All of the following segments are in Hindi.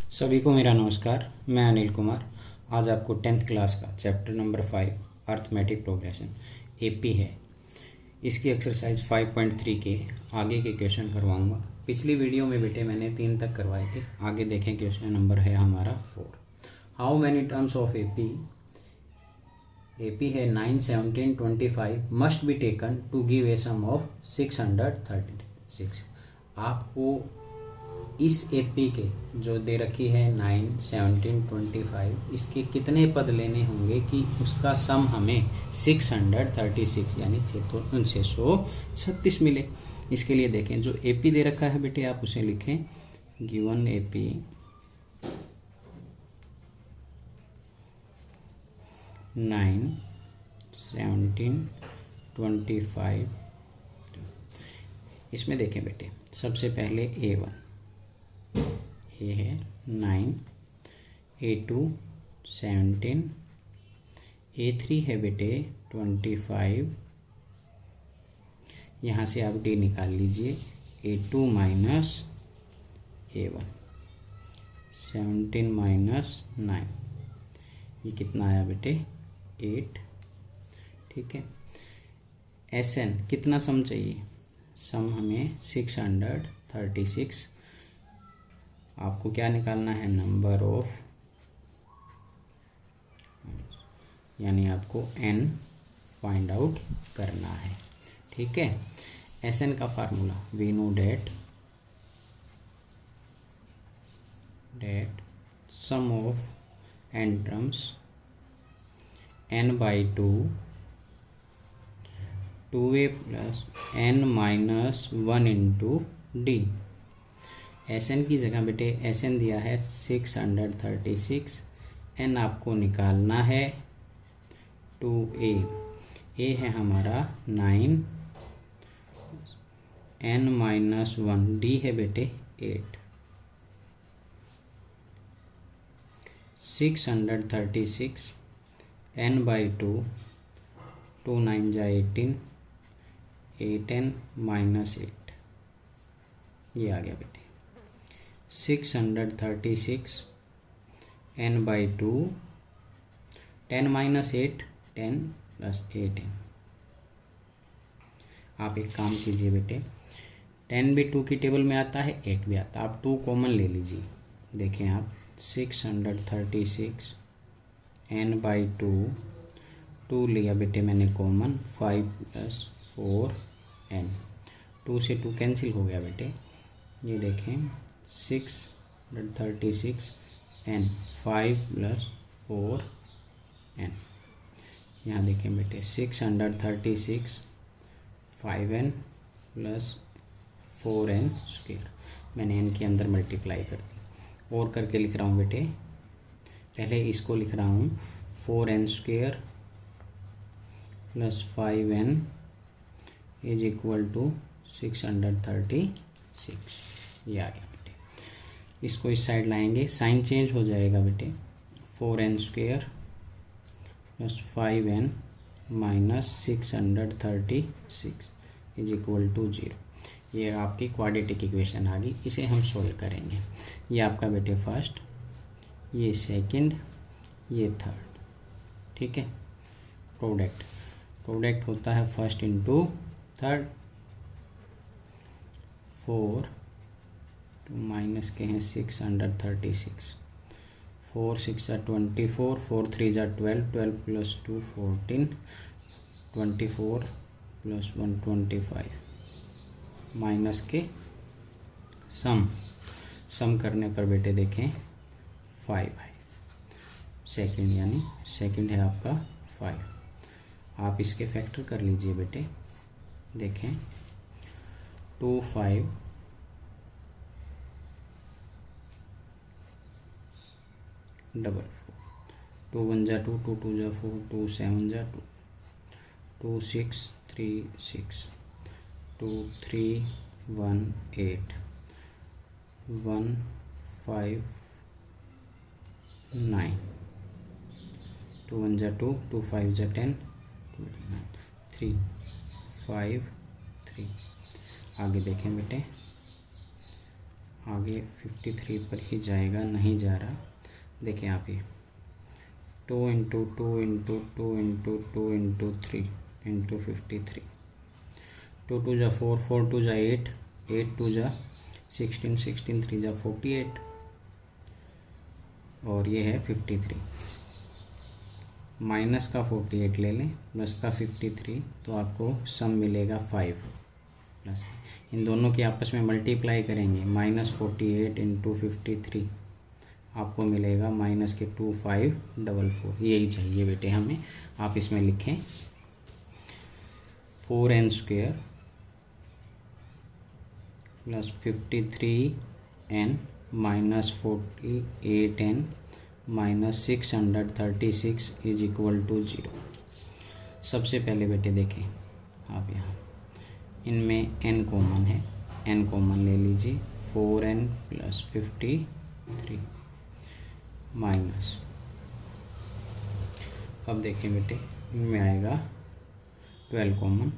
सभी को मेरा नमस्कार। मैं अनिल कुमार। आज आपको 10th क्लास का chapter number 5 arithmetic progression AP है, इसकी एक्सरसाइज 5.3 के आगे के क्वेश्चन करवाऊंगा। पिछली वीडियो में बेटे मैंने 3 तक करवाए थे। आगे देखें, क्वेश्चन नंबर है हमारा 4। How many terms of A P 9, 17, 25 must be taken to give a sum of 636। आपको इस एपी के जो दे रखी है 9, 17, 25, इसके कितने पद लेने होंगे कि उसका सम हमें 636 यानी 636 मिले। इसके लिए देखें, जो एपी दे रखा है बेटे आप उसे लिखें, गिवन एपी नाइन 17 25। इसमें देखें बेटे, सबसे पहले A1 ये है 9, A2 17, A3 है बेटे 25। यहाँ से आप D निकाल लीजिए, A2 माइनस A1 17 माइनस 9, ये कितना आया बेटे 8। ठीक है। SN कितना सम चाहिए? सम हमें 636। आपको क्या निकालना है? नंबर ऑफ, यानी आपको n फाइंड आउट करना है। ठीक है। SN का formula we know that sum of n terms n/2 2a plus n minus 1 into D. SN की जगह बेटे SN दिया है 636, n आपको निकालना है 2a। a है हमारा 9, n माइनस 1, d है बेटे 8। 636 n/2, 2 9 जा 18, 8n माइनस 8, ये आ गया बेटे 636 n/2, 10 माइनस 8, 10 प्लस 8n। आप एक काम कीजिए बेटे, 10 भी 2 की टेबल में आता है, 8 भी आता है, आप 2 कॉमन ले लीजिए। देखें आप 636 n/2, 2 लिया बेटे मैंने कॉमन, 5 प्लस 4n, 2 से 2 कैंसिल हो गया बेटे। ये देखें 636 n, 5 प्लस 4n। यहाँ देखें बेटे 636 5n प्लस 4n स्क्वायर, मैंने n के अंदर मल्टीप्लाई कर दी और करके लिख रहा हूँ बेटे। पहले इसको लिख रहा हूँ 4n square plus 5n is equal to 636। ये आ गया बेटे। इसको इस साइड लाएंगे, साइन चेंज हो जाएगा बेटे। 4n square plus 5n minus 636 is equal to 0। ये आपकी क्वाड्रेटिक इक्वेशन आ गई। इसे हम सोल्व करेंगे। ये आपका बेटे फर्स्ट, ये सेकंड, ये थर्ड। ठीक है। प्रोडक्ट होता है फर्स्ट इंटू थर्ड। 4 2 माइनस के हैं 636, 4 6 जा 24, 4 3 जा 12, 12 प्लस 2 14, 24 प्लस 1 25, माइनस के सम करने पर बेटे देखें 5 है सेकंड, यानी सेकंड है आपका 5। आप इसके फैक्टर कर लीजिए बेटे। देखें 2 5 4 2 1 जा 2, 2 2 जा 4, 2 7 जा 2, 2 6 3 6, 2 3 1 8, 1 5 9, 2 1 जा 2, 2 5 जा 10, 3 5 3। आगे देखें बेटे, आगे 53 पर ही जाएगा, नहीं जा रहा। देखिए आप ये 2 into 2 into 2 into 2 into 3 into 53, 2 2 जा 4, 4 2 जा 8, 8 2 जा 16, 16 3 जा 48 और ये है 53। माइनस का 48 ले लें, प्लस का 53, तो आपको सम मिलेगा 5 प्लस। इन दोनों की आपस में मल्टीप्लाई करेंगे, -48 इंटू 53 आपको मिलेगा माइनस के 2544। यही चाहिए बेटे हमें। आप इसमें लिखें 4n² plus 53n minus 48n minus 636 is equal to 0। सबसे पहले बेटे देखें आप यहाँ, इनमें n कॉमन है, n कॉमन ले लीजिए। 4n प्लस 53 माइनस, अब देखें बेटे इनमें आएगा 12 कॉमन,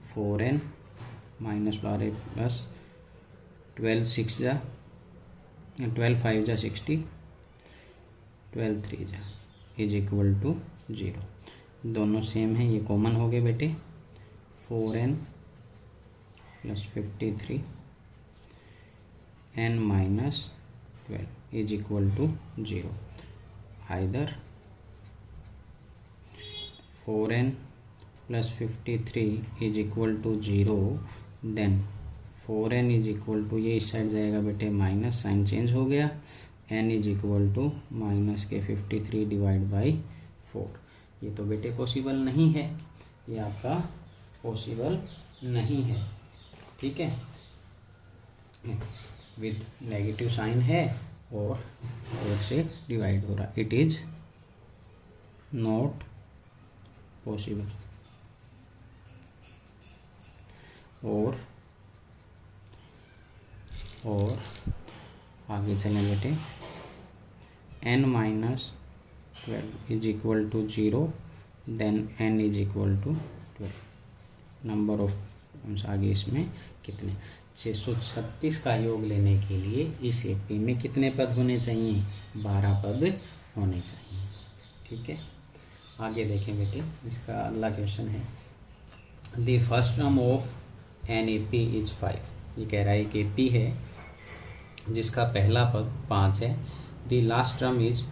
4n माइनस 12 प्लस 12 6 जा 12 5 जा 60, 12 3 जा इज इक्वल टू 0। दोनों सेम है, ये कॉमन हो गए बेटे। 4n plus 53 n minus 12 is equal to 0। Either 4n plus 53 is equal to 0, then 4n is equal to, ये इस साइड जाएगा बेटे माइनस, साइन चेंज हो गया, n is equal to minus के 53 डिवाइड बाई 4। ये तो बेटे पॉसिबल नहीं है, ये आपका पॉसिबल नहीं है, ठीक है, विद नेगेटिव साइन है और 4 से डिवाइड हो रहा, इट इज नॉट पॉसिबल। और आगे चलें बेटे, n minus 12 is equal to 0, then n is equal to 12। Number of terms आगे इसमें कितने, 636 का योग लेने के लिए इस एपी में कितने पद होने चाहिए, 12 पद होने चाहिए, ठीक है। आगे देखें बेटे, इसका अगला क्वेश्चन है, the first term of an A P is 5। ये कह रहा है कि पी है जिसका पहला पद 5 है, द लास्ट टर्म इज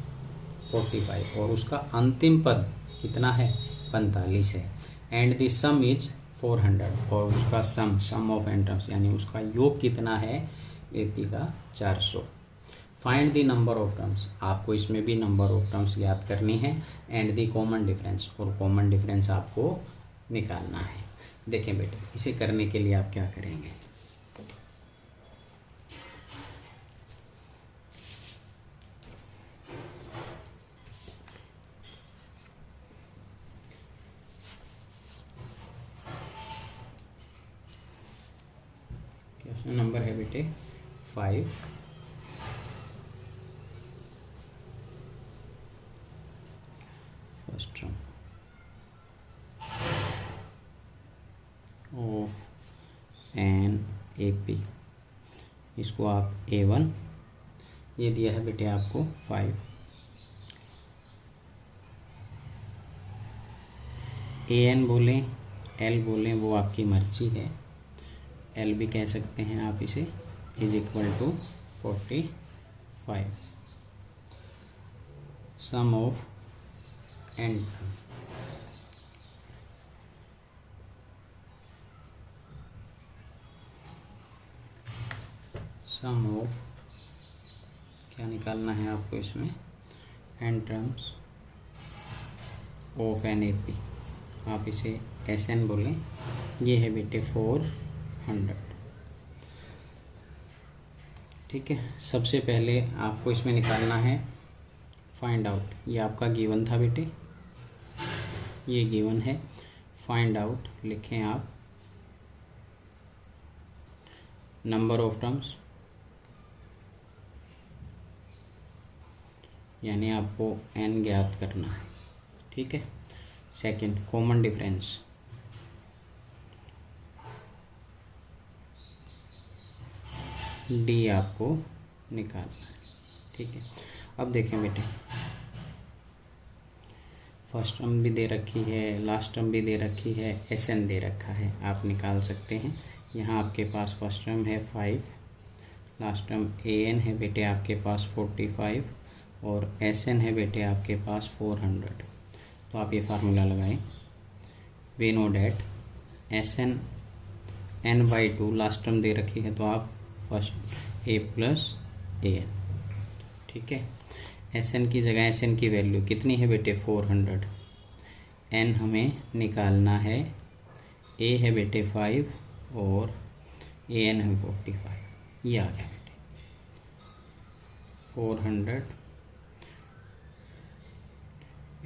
45 और उसका अंतिम पद कितना है, 45 है, एंड द सम इज 400 और उसका सम ऑफ एन टर्म्स यानी उसका योग कितना है ए पी का 400। Find the number of terms, आपको इसमें भी नंबर ऑफ टर्म्स याद करनी है, एंड द कॉमन डिफरेंस, और कॉमन डिफरेंस आपको निकालना है। देखें बेटे, इसे करने के लिए आप क्या करेंगे, क्वेश्चन नंबर है बेटे 5, first term of an A P, इसको आप A1, ये दिया है बेटे आपको 5, AN बोलें L बोलें वो आपकी मर्जी है, L भी कह सकते हैं आप इसे, is equal to 45। Sum of n, sum of, क्या निकालना है आपको इसमें, n terms of an A P, आप इसे SN बोलें, ये है बेटे 400, ठीक है। सबसे पहले आपको इसमें निकालना है फाइंड आउट, ये आपका गिवन था बेटे, ये गिवन है, फाइंड आउट लिखें आप नंबर ऑफ टर्म्स, यानी आपको n ज्ञात करना है, ठीक है। सेकंड, कॉमन डिफरेंस, डी आपको निकालना है। ठीक है, अब देखें बेटे, फर्स्ट टर्म भी दे रखी है, लास्ट टर्म भी दे रखी है, एसएन दे रखा है, आप निकाल सकते हैं। यहाँ आपके पास फर्स्ट टर्म है 5, लास्ट टर्म एएन है बेटे आपके पास 45 और एसएन है बेटे आपके पास 400। तो आप ये फार्मूला लगाएं। We know that SN n/2 last term दे रखी है, तो आप फर्स्ट ए प्लस एन। ठीक है, एस एन की जगह एस एन की वैल्यू कितनी है बेटे 400। एन हमें निकालना है, ए है बेटे 5 और ए एन है 45। ये आ गया बेटे 400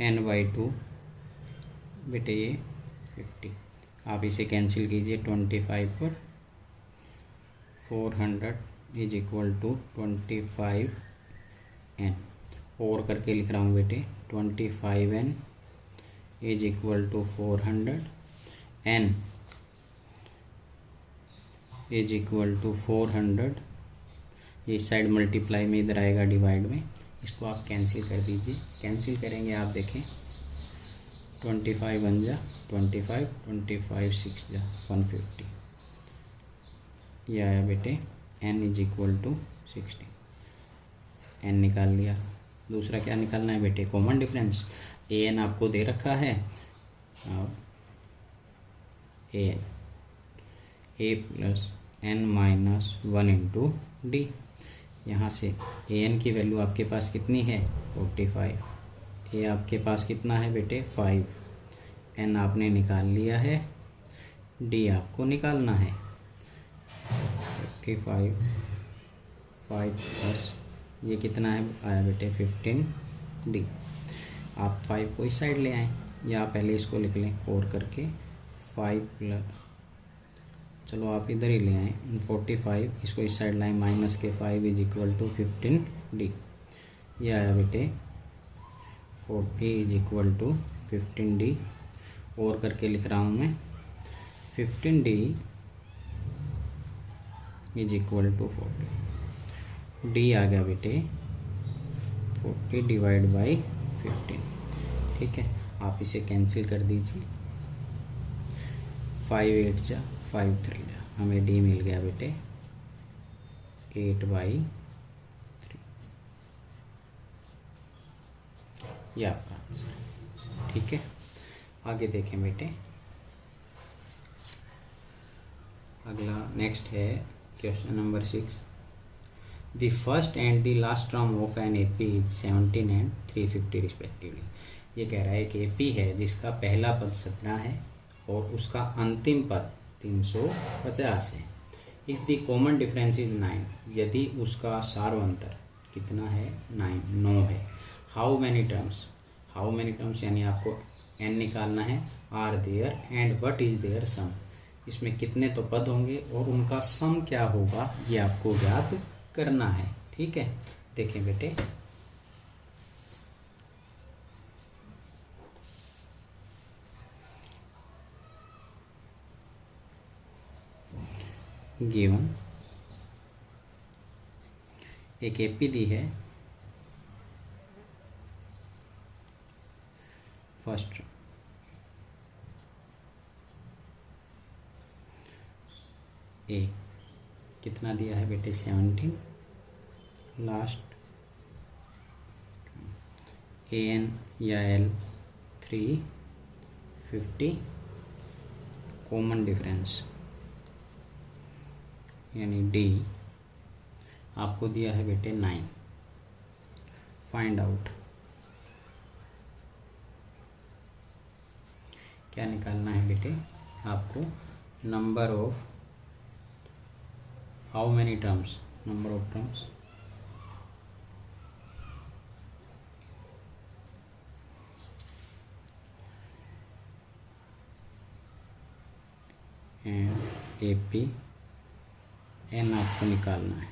n/2 बेटे ये 50। आप इसे कैंसिल कीजिए 25 पर। 400 इज इक्वल टू 25 n और करके लिख रहा हूँ बेटे 25n is equal to 400, n is equal to 400। ये साइड मल्टीप्लाई में इधर आएगा डिवाइड में, इसको आप कैंसिल कर दीजिए। कैंसिल करेंगे आप देखें 25 1 जा 25, 25 6 जा 150। ये आया बेटे n is equal to 60। n निकाल लिया। दूसरा क्या निकालना है बेटे, कॉमन डिफरेंस। ए एन आपको दे रखा है, a n a plus n minus 1 into d. यहाँ से ए एन की वैल्यू आपके पास कितनी है 45, ए आपके पास कितना है बेटे 5, एन आपने निकाल लिया है, डी आपको निकालना है 45 5 प्लस ये कितना है आया बेटे 15 डी। आप 5 को इस साइड ले आएँ या पहले इसको लिख लें और करके 5 प्लस, चलो आप इधर ही ले आएँ 45, इसको इस साइड लाएँ माइनस के 5 इज इक्वल टू 15 डी। ये आया बेटे 40 इज इक्वल टू 15 डी और करके लिख रहा हूँ मैं 15 d is equal to 40। D आ गया बेटे 40 डिवाइड बाई 15। ठीक है, आप इसे कैंसिल कर दीजिए। 5 8 जा 5 3 जा, हमें डी मिल गया बेटे 8/3। ये आपका आंसर। ठीक है, आगे देखें बेटे। अगला नेक्स्ट है question number 6। The first and the last term of an AP is 17 and 350 respectively। ये कह रहा है कि AP है जिसका पहला पद 17 है और उसका अंतिम पद 350 है। If the common difference is 9, यदि उसका सार्वंतर कितना है 9 है। How many terms यानी आपको n निकालना है, are there and what is their sum। इसमें कितने तो पद होंगे और उनका सम क्या होगा ये आपको ज्ञात करना है। ठीक है, देखें बेटे गिवन एक एपी दी है, फर्स्ट ए कितना दिया है बेटे 17, लास्ट ए एन या एल 350, कॉमन डिफरेंस यानी डी आपको दिया है बेटे 9। फाइंड आउट क्या निकालना है बेटे आपको, number of how many terms, number of terms and AP n आपको निकालना है।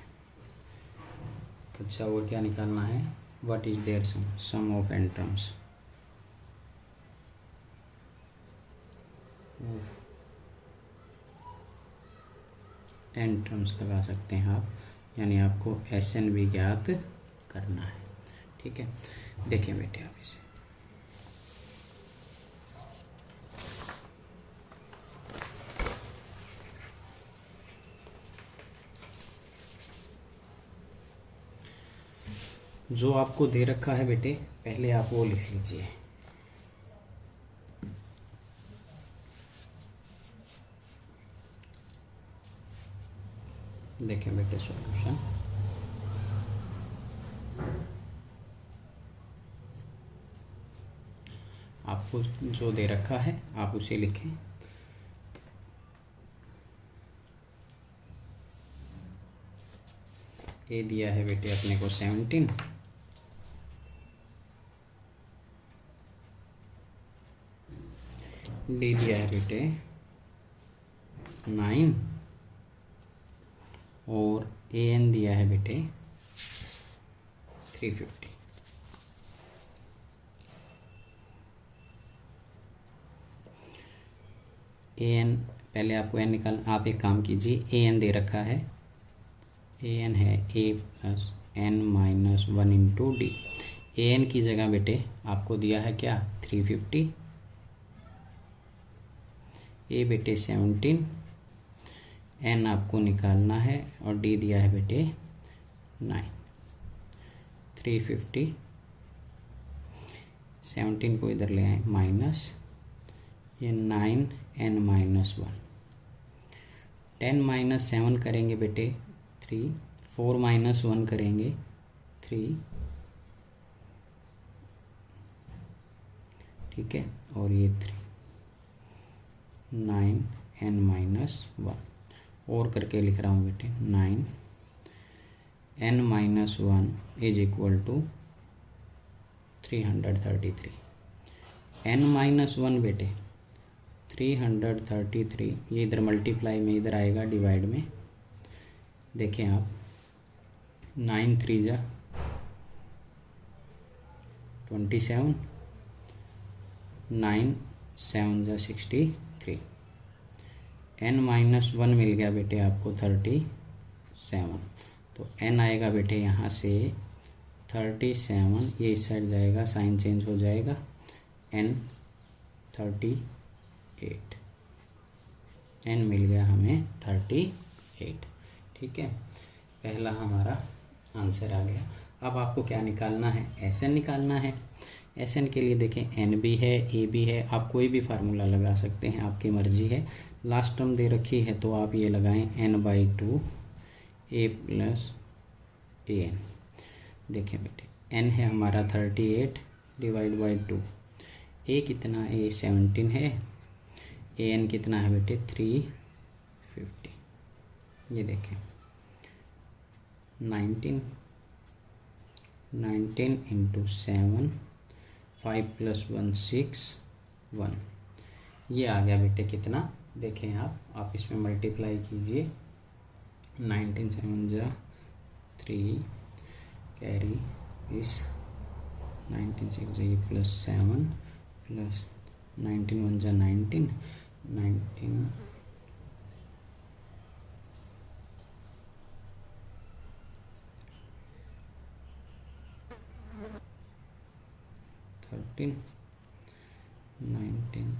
अच्छा, और क्या निकालना है, what is their sum of n terms n terms लगा सकते हैं आप। यानी आपको SN भी ज्ञात करना है। ठीक है, देखें बेटे आप इसे। जो आपको दे रखा है बेटे, पहले आप वो लिख लीजिए। देखें बेटे सॉल्यूशन, आपको जो दे रखा है आप उसे लिखें। ए दिया है बेटे अपने को 17, डी दिया है बेटे 9 और AN दिया है बेटे 350। AN पहले आपको N निकाल, आप एक काम कीजिए, AN दे रखा है, AN है A + N - 1 × D। AN की जगह बेटे आपको दिया है क्या 350, A बेटे 17, N आपको निकालना है और D दिया है बेटे 9। 350, 17 को इधर ले आए माइनस, ये 9N - 1, 10 - 7 करेंगे बेटे 3, 4 - 1 करेंगे 3, ठीक है, और ये 3, 9N - 1 और करके लिख रहा हूँ बेटे 9N - 1 = 333। N - 1 बेटे 333, ये इधर मल्टीप्लाई में इधर आएगा डिवाइड में। देखें आप 9 × 3 = 27, 9 × 7 = 63, N - 1 मिल गया बेटे आपको 37, तो N आएगा बेटे यहाँ से 37, ये इस साइड जाएगा, साइन चेंज हो जाएगा, N 38, N मिल गया हमें 38। ठीक है, पहला हमारा आंसर आ गया। अब आपको क्या निकालना है, SN निकालना है। SN के लिए देखें N भी है, A भी है, आप कोई भी फार्मूला लगा सकते हैं, आपकी मर्जी है। लास्ट टर्म दे रखी है तो आप ये लगाएं N/2 A + AN। देखें बेटे N है हमारा 38 / 2, A कितना, A 17 है, AN कितना है बेटे 350। ये देखें 19 × 7, 5 + 1 6, 1, ये आ गया बेटे कितना। देखें आप इसमें मल्टीप्लाई कीजिए, 19 × 7 = 3, कैरी इस 19 × 6 = +7 प्लस 19 × 1 = 19, 19 13 19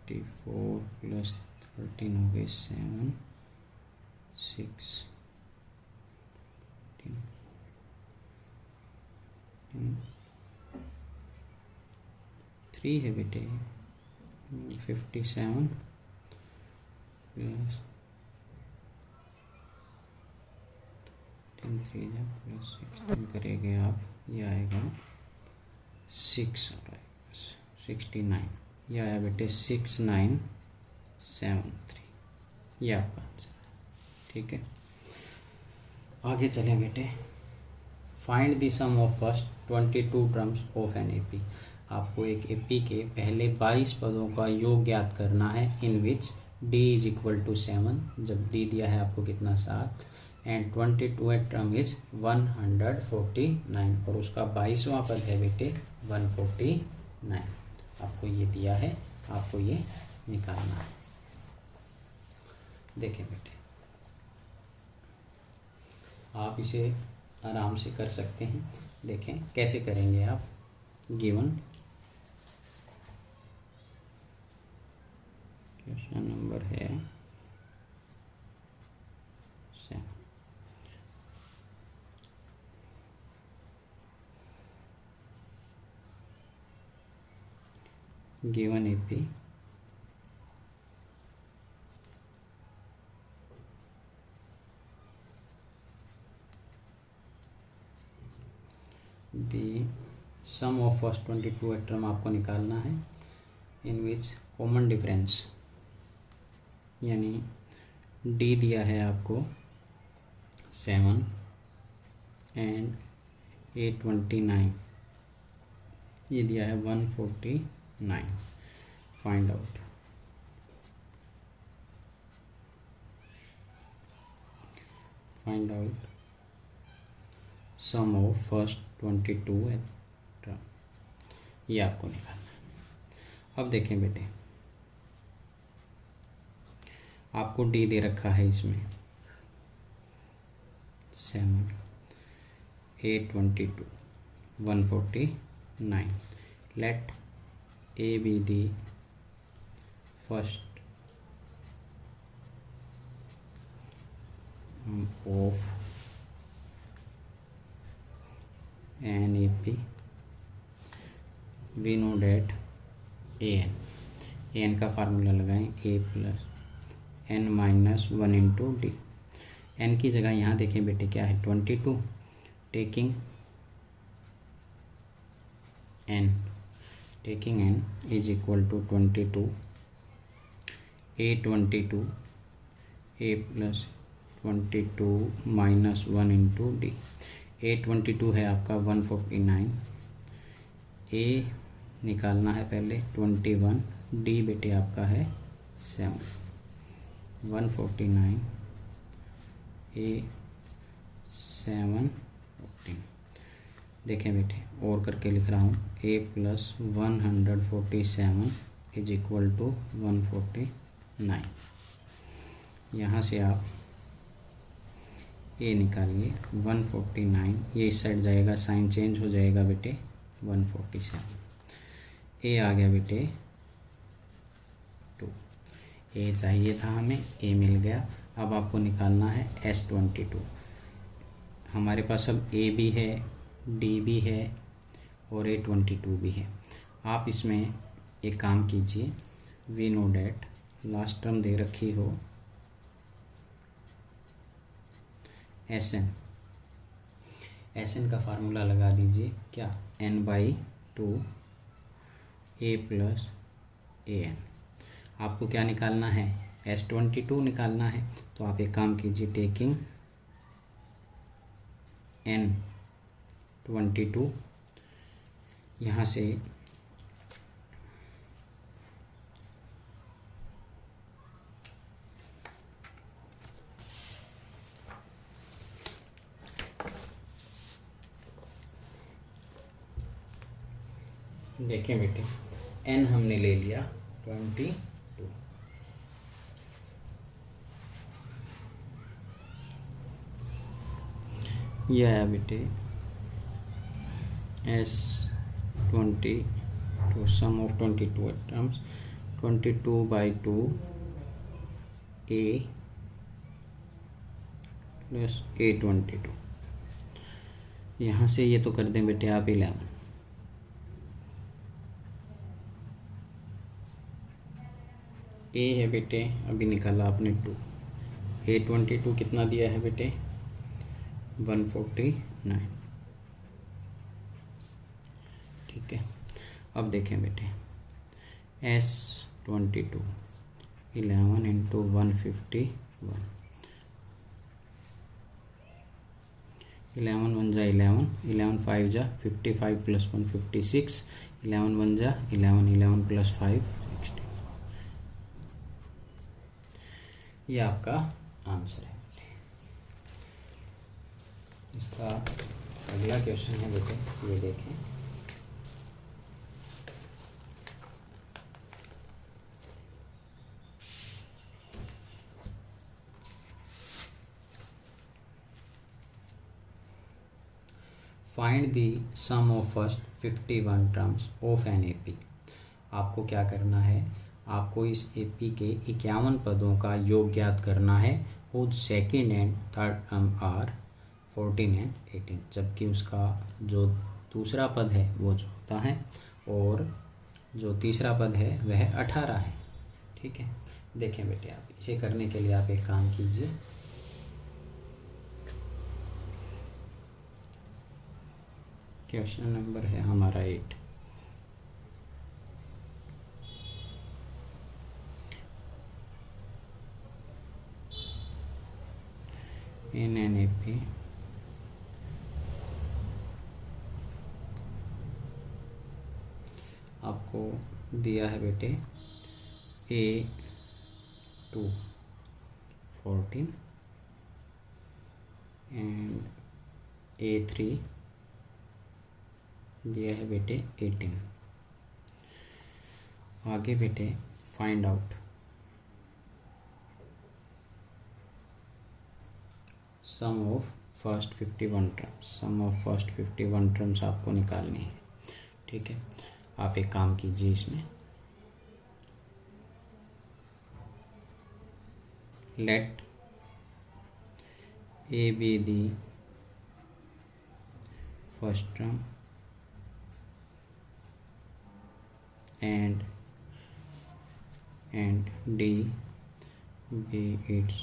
54 + 13 हो गए 7 6 3 है बेटे 57 प्लस 3 + 16 करेंगे आप, ये आएगा 6 और आएगा 69, ये आया बेटे 6973, ये आपका आंसर है। ठीक है, आगे चलें बेटे। Find the sum of first 22 terms of an AP। आपको एक AP के पहले 22 पदों का योग ज्ञात करना है, इन विच D = 7, जब D दिया है आपको कितना 7, एंड 22 टर्म इज 149, और उसका 22वां पद है बेटे 149। आपको ये दिया है, आपको ये निकालना है। देखें बेटे, आप इसे आराम से कर सकते हैं। देखें कैसे करेंगे आप। गिवन क्वेश्चन नंबर है 7। Given AP the sum of first 22 term आपको निकालना है, इन विच कॉमन डिफरेंस यानी D दिया है आपको 7 एंड A29, ये दिया है 149। Find out sum of first 22 term, ये आपको निकालना है। अब देखें बेटे, आपको D दे रखा है इसमें 7 A22 149। Let A be the first of an AP. We know that an का फार्मूला लगाएं A plus n minus 1 into D. n की जगह यहाँ देखें बेटे क्या है 22, taking n is equal to 22 A22 A plus 22 minus 1 into D. A22 है आपका 149, A निकालना है पहले 21, D बेटे आपका है 7। 149 A 7 14। देखें बेटे और करके लिख रहा हूँ A plus 147 is equal to 149। यहाँ से आप A निकालिए 149, ये इस साइड जाएगा, साइन चेंज हो जाएगा बेटे 147। A आ गया बेटे 2। A चाहिए था हमें, A मिल गया। अब आपको निकालना है S22। हमारे पास अब A भी है, D भी है और A22 भी है। आप इसमें एक काम कीजिए, we know that last term दे रखी हो SN का फार्मूला लगा दीजिए क्या, n/2 A प्लस AN। आपको क्या निकालना है, S22 निकालना है। तो आप एक काम कीजिए, टेकिंग N22 यहाँ से देखें बेटे n हमने ले लिया 22, यह है बेटे S22 sum of 22 terms 22/2 A plus A22। यहाँ से ये तो कर दें बेटे आप 11। A है बेटे अभी निकाला आपने 2, A22 कितना दिया है बेटे 149। ठीक है, अब देखें बेटे S22 11 इंटू 151, 11 1 जा 11, 11 5 जा 55 प्लस 1 56, 11 1 जा 11, 11 प्लस 5 60। ये आपका आंसर है। इसका अगला क्वेश्चन है बेटे, ये देखें find the sum of first 51 terms of an AP. आपको क्या करना है, आपको इस एपी के 51 पदों का योग ज्ञात करना है और second and third term are 14 and 18, जबकि उसका जो दूसरा पद है वो 14 है और जो तीसरा पद है वह 18 है। ठीक है, देखें बेटे, आप इसे करने के लिए आप एक काम कीजिए। क्वेश्चन नंबर है हमारा 8। इन एन एपी आपको दिया है बेटे A2 14 एंड A3 दिया है बेटे 18। आगे बेटे find out sum of first 51 terms. Sum of first 51 terms आपको निकालनी है। ठीक है, आप एक काम कीजिए, इसमें let a be the first term and D be its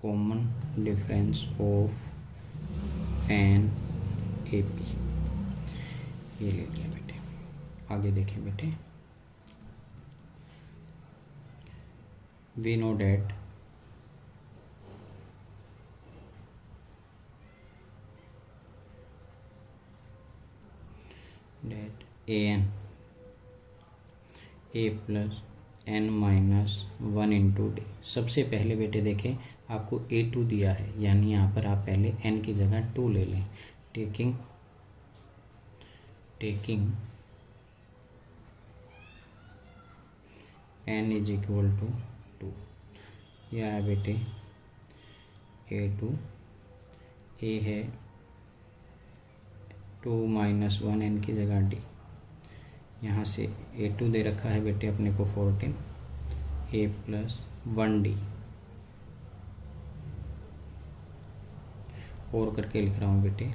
common difference of an AP। ये ले लिया बेटे। आगे देखें बेटे, we know that an a plus n minus 1 into D. सबसे पहले बेटे देखें, आपको A2 दिया है, यानी यहाँ पर आप पहले n की जगह 2 ले लें। Taking n is equal to 2। यह है बेटे A2, a है 2 माइनस 1 n की जगह d। यहाँ से A2 दे रखा है बेटे अपने को 14, a प्लस 1d और करके लिख रहा हूँ बेटे।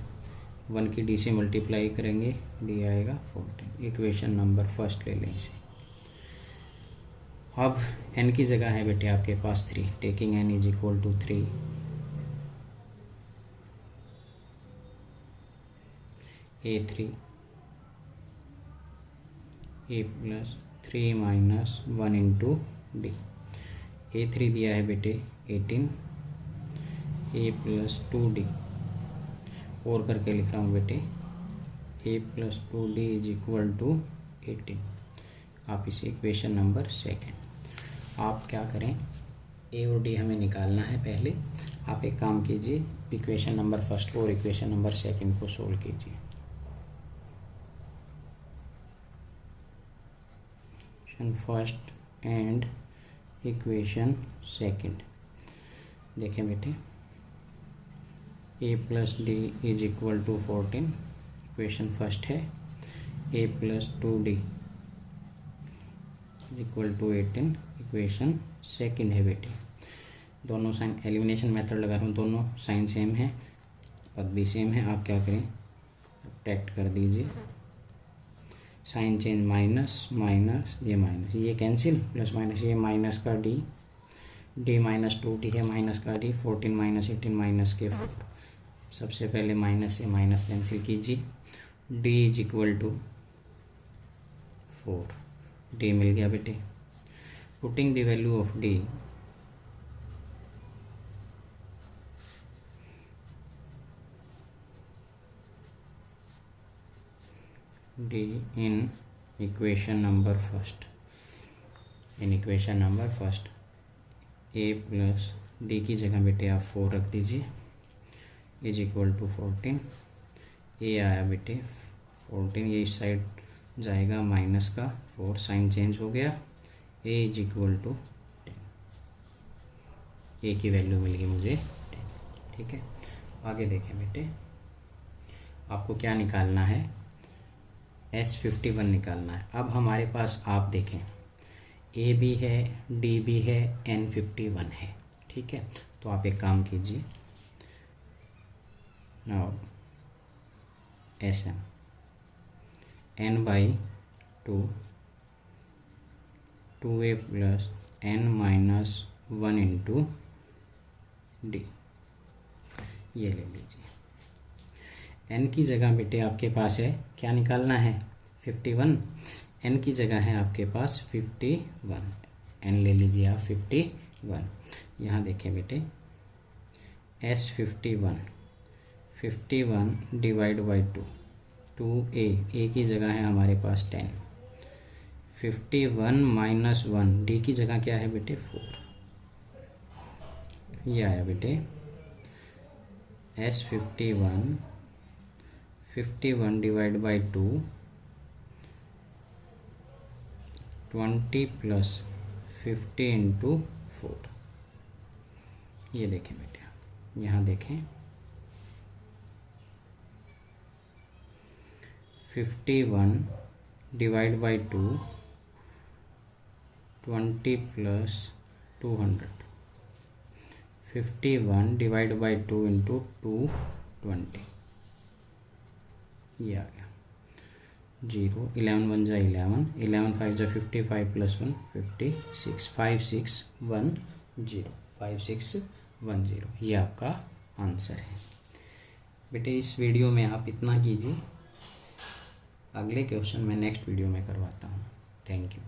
1 की d से मल्टीप्लाई करेंगे, d आएगा 14। इक्वेशन नंबर फर्स्ट ले लें इसे। अब n की जगह है बेटे आपके पास 3। Taking n is equal to 3, A3 a plus 3 minus 1 into d. A3 दिया है बेटे 18, a प्लस 2d और करके लिख रहा हूँ बेटे a plus 2d is equal to 18। आप इसे इक्वेशन नंबर सेकेंड। आप क्या करें, a और d हमें निकालना है पहले। आप एक काम कीजिए, इक्वेशन नंबर फर्स्ट को और इक्वेशन नंबर सेकेंड को सोल्व कीजिए। फर्स्ट एंड इक्वेशन सेकेंड देखें बेटे, a plus d is equal to 14 equation first है, a plus 2d equal to 18 equation second है बेटे। दोनों साइन एलिमिनेशन मेथड लगा रहा हूँ, दोनों साइन सेम है, पद भी सेम है। आप क्या करें, सब्ट्रैक्ट कर दीजिए, साइन चेंज माइनस माइनस, ये कैंसिल, प्लस माइनस ये माइनस का d माइनस 2d है, माइनस का d 14 माइनस 18 माइनस के 4। सबसे पहले माइनस से माइनस कैंसिल कीजिए, d is equal to 4, d मिल गया बेटे। Putting the value of d in equation number first. In equation number first a plus d की जगह बेटे आप 4 रख दीजिए इज इक्वल टू 14। a आया बेटे 14, ये इस साइड जाएगा माइनस का 4, साइन चेंज हो गया, a is equal to 10। a की वैल्यू मिल गई मुझे 10। ठीक है, आगे देखें बेटे, आपको क्या निकालना है, S51 निकालना है। अब हमारे पास आप देखें A भी है, D भी है, N51 है, ठीक है। तो आप एक काम कीजिए, now SM n/2 2a plus n-1 into D, ये ले लीजिए। n की जगह बेटे आपके पास है, क्या निकालना है, 51। n की जगह है आपके पास 51, n ले लीजिए आप 51। यहाँ देखें बेटे S51 डिवाइड बाई 2a की जगह है हमारे पास 10, 51 माइनस 1 d की जगह क्या है बेटे 4, ये आया बेटे S51 divide by 2 20 plus 50 into 4, ये देखें बेटे, यहाँ देखें 51 divide by 2 20 plus 200, 51 divide by 2 into 220, ये आ गया 0, 11 1 जा 11, 11 5 जा 55 प्लस 1 56, 5610, ये आपका आंसर है बेटे। इस वीडियो में आप इतना कीजिए, अगले क्वेश्चन मैं नेक्स्ट वीडियो में करवाता हूँ। Thank you.